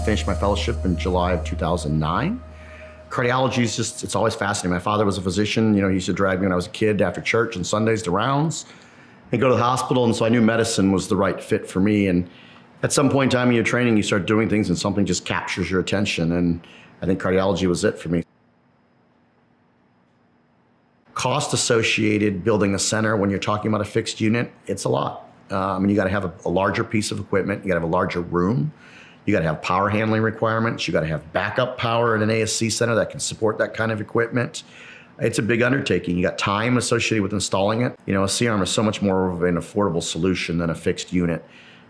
finished my fellowship in July of 2009. Cardiology is just, it's always fascinating. My father was a physician. He used to drag me when I was a kid after church and Sundays to rounds and go to the hospital. And so I knew medicine was the right fit for me. And at some point in time in your training, you start doing things and something just captures your attention. And I think cardiology was it for me. Cost associated building a center when you're talking about a fixed unit, it's a lot. You got to have a larger piece of equipment. You got to have a larger room. You got to have power handling requirements. You got to have backup power in an ASC center that can support that kind of equipment. It's a big undertaking. You got time associated with installing it. A C-arm is so much more of an affordable solution than a fixed unit.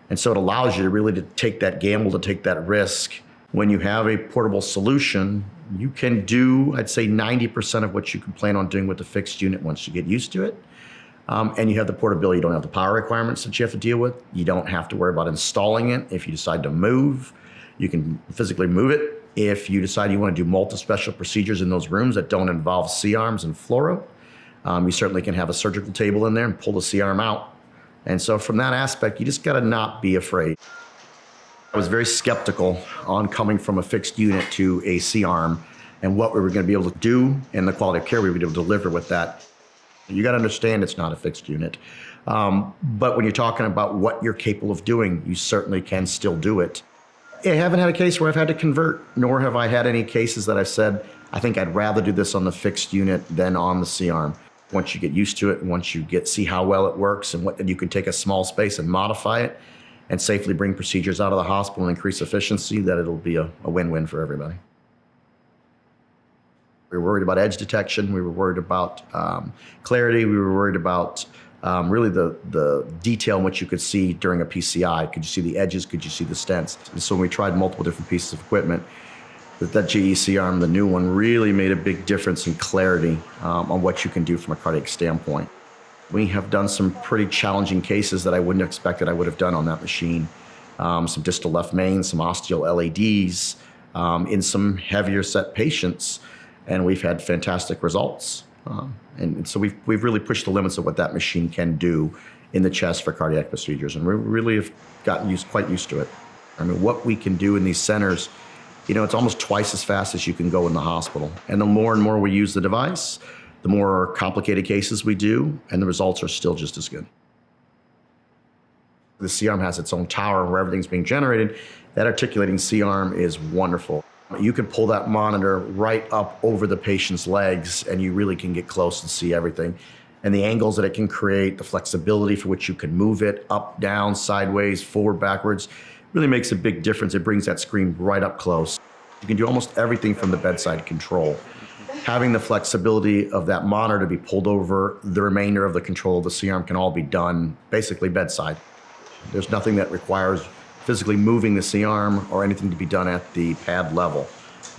And so it allows you to really take that gamble, to take that risk. When you have a portable solution, you can do, I'd say 90% of what you can plan on doing with the fixed unit once you get used to it. And you have the portability. You don't have the power requirements that you have to deal with. You don't have to worry about installing it. If you decide to move, you can physically move it. If you decide you want to do multi-special procedures in those rooms that don't involve C-arms and fluoro, you certainly can have a surgical table in there and pull the C-arm out. And so from that aspect, you just got to not be afraid. I was very skeptical on coming from a fixed unit to a C-arm and what we were going to be able to do and the quality of care we would be able to deliver with that. You got to understand it's not a fixed unit. But when you're talking about what you're capable of doing, you certainly can still do it. I haven't had a case where I've had to convert, nor have I had any cases that I've said, I think I'd rather do this on the fixed unit than on the C-arm. Once you get used to it, and once you see how well it works and you can take a small space and modify it and safely bring procedures out of the hospital and increase efficiency, that it'll be a win-win for everybody. We were worried about edge detection. We were worried about clarity. We were worried about really the detail in which you could see during a PCI. Could you see the edges? Could you see the stents? And so when we tried multiple different pieces of equipment, that GE C-arm, the new one, really made a big difference in clarity on what you can do from a cardiac standpoint. We have done some pretty challenging cases that I wouldn't have expected I would have done on that machine. Some distal left main, some ostial LADs, in some heavier set patients. And we've had fantastic results. And so we've really pushed the limits of what that machine can do in the chest for cardiac procedures. And we really have gotten quite used to it. What we can do in these centers, it's almost twice as fast as you can go in the hospital. And the more and more we use the device, the more complicated cases we do, and the results are still just as good. The C-arm has its own tower where everything's being generated. That articulating C-arm is wonderful. You can pull that monitor right up over the patient's legs and you really can get close and see everything. And the angles that it can create, the flexibility for which you can move it up, down, sideways, forward, backwards, really makes a big difference. It brings that screen right up close. You can do almost everything from the bedside control. Having the flexibility of that monitor to be pulled over, the remainder of the control of the C-arm can all be done basically bedside. There's nothing that requires physically moving the C-arm or anything to be done at the pad level.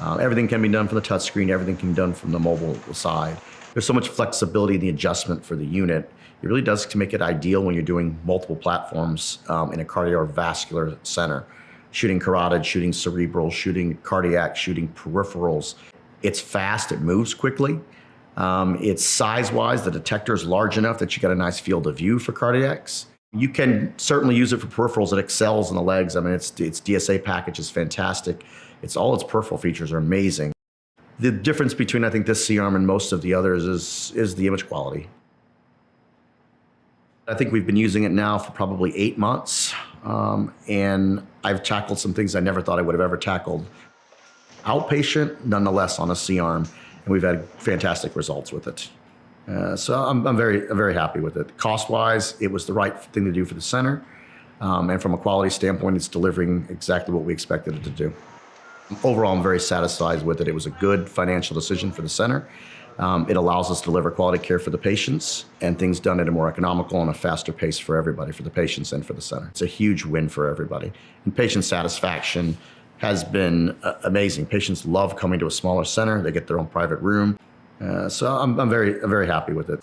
Everything can be done from the touch screen, everything can be done from the mobile side. There's so much flexibility in the adjustment for the unit. It really does make it ideal when you're doing multiple platforms in a cardiovascular center. Shooting carotid, shooting cerebral, shooting cardiac, shooting peripherals. It's fast, it moves quickly. It's size-wise, the detector is large enough that you got a nice field of view for cardiacs. You can certainly use it for peripherals. It excels in the legs. Its DSA package is fantastic. All its peripheral features are amazing. The difference between, I think, this C-arm and most of the others is the image quality. I think we've been using it now for probably 8 months, and I've tackled some things I never thought I would have ever tackled. Outpatient, nonetheless, on a C-arm, and we've had fantastic results with it. So I'm very happy with it. Cost-wise, it was the right thing to do for the center. And from a quality standpoint, it's delivering exactly what we expected it to do. Overall, I'm very satisfied with it. It was a good financial decision for the center. It allows us to deliver quality care for the patients and things done at a more economical and a faster pace for everybody, for the patients and for the center. It's a huge win for everybody. And patient satisfaction has been amazing. Patients love coming to a smaller center. They get their own private room. So I'm very happy with it.